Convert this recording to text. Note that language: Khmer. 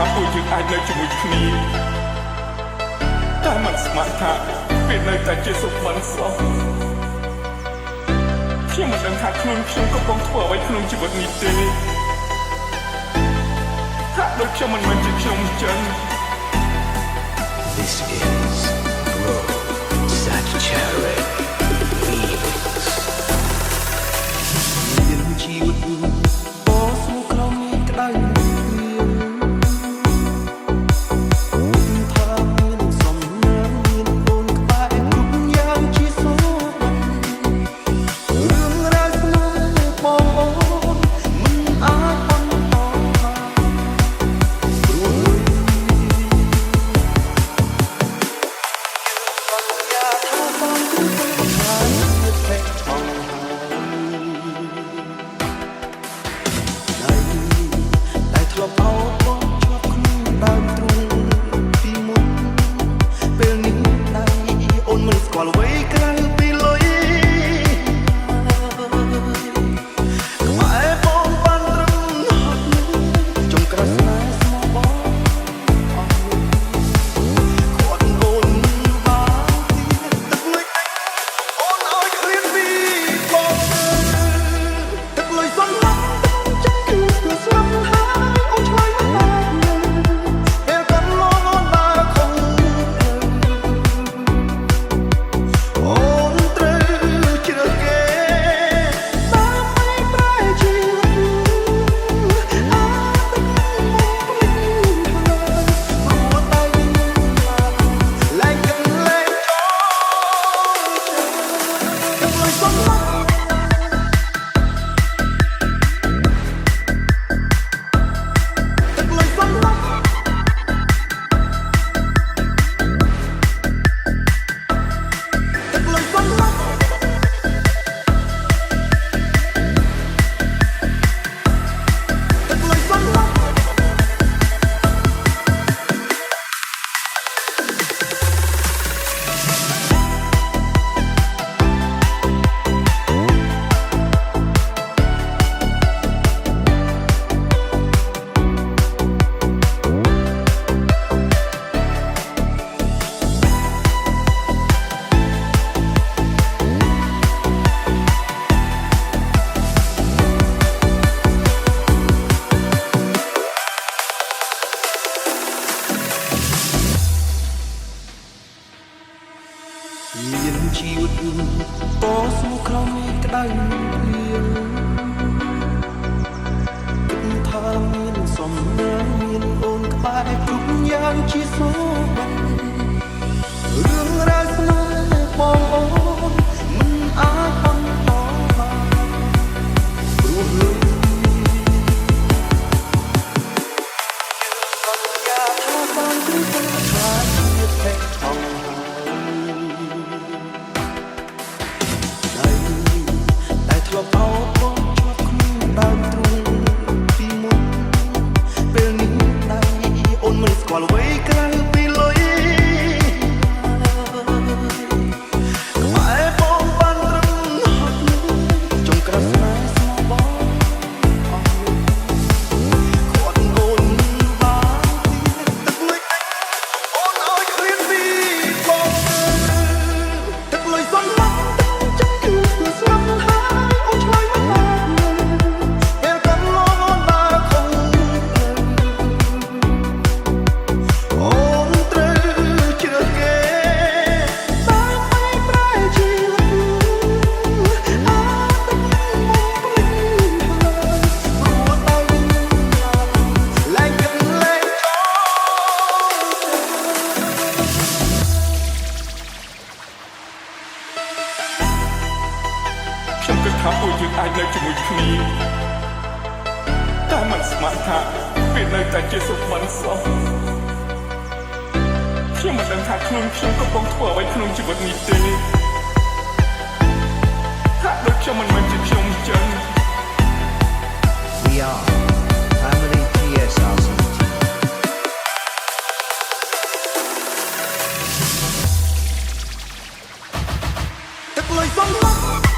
ថាពួកយើងអាចនៅជាមួយគ្នាតែមិនស្មានថាវានៅតែជាសុខមិនសោះខ្ញុំមិនដឹងថាខ្លួនខ្ញុំកំពុងធ្វើអ្វីក្នុងជីវិតនេះទេថាដូចខ្ញុំមិនមែនជាខ្ញុំចឹង This is Road Sanctuary Remix មានជីវិតបោះស្មូក្រំមានក្តៅថាមានសំណាងមានអូនក្បែរគ្រប់យ៉ាងជាសុខរឿងរ៉ាវស្នេហ៍បងអូនមិនអាចបន្តបានព្រោះសន្យាថាបងគឺខាងទៀតពេកឆောင်းតែធ្លាប់អោបបងជាប់ខ្លួនដើមទ្រូងពីមុនពេលនេះដៃអូនមិនស្គាល់អ្វីក្រៅពីលុយខ្មែរបងបានត្រឹមហត់ចុងក្រោយស្នេហ៍ស្មោះបងអស់គាត់អូនបានទឹកលុយអូនឲ្យរៀនពីបងទឹកលុយសន្លប់ចឹងគឺស្លាប់ហើយអូនឆ្លើយមិនបានពេលកន្លងអូនដើរខំអូនត្រូវជ្រើសគេដើម្បីប្រែជីវិតអាចព្រោះតែវិញឡើងកន្លែងចូលទឹកលុយសន្លប់ទឹកលុយសន្លប់ទឹកលុយសន្លប់ទឹកលុយសន្លប់មានជីវិតបោះស្មូក្រំមានក្តៅគិតថាមានសំណាងមានអូនក្បែរគ្រប់យ៉ាងជាសុខរឿងរ៉ាវស្នេហ៍បងអូនមិនអាចបន្តបានព្រោះរឿងសន្យាថាបានគឺខាងទៀតពេកឆောင်းតែធ្លាប់អោបបងជាប់ខ្លួនដើមទ្រូងពីមុនពេលនេះដៃអូនមិនស្គាល់អ្វីក្រៅពីលុយខ្មែរបងបានត្រឹមហត់ចុងក្រោយស្នេហ៍ស្មោះបងអស់គាត់អូនបានទឹកលុយអូនឲ្យរៀនពីបងទឹកលុយសន្លប់ចឹងគឺស្លាប់ហើយអូនឆ្លើយមិនបានពេលកន្លងអូនដើរខំអូនត្រូវជ្រើសគេដើម្បីប្រែជីវិតអាចទឹកមកភ្លេចហើយព្រោះតែវិញឡើងកន្លែងចូលខ្ញុំគិតថាពួកយើងអាចនៅជាមួយគ្នាតែមិនស្មានថាវានៅតែជាសុខមិនសោះខ្ញុំមិនដឹងថាខ្លួនខ្ញុំកំពុងធ្វើអ្វីក្នុងជីវិតនេះទេថាដូចខ្ញុំមិនមែនជាខ្ញុំចឹង We are Family TSR Team ទឹកលុយសន្លប់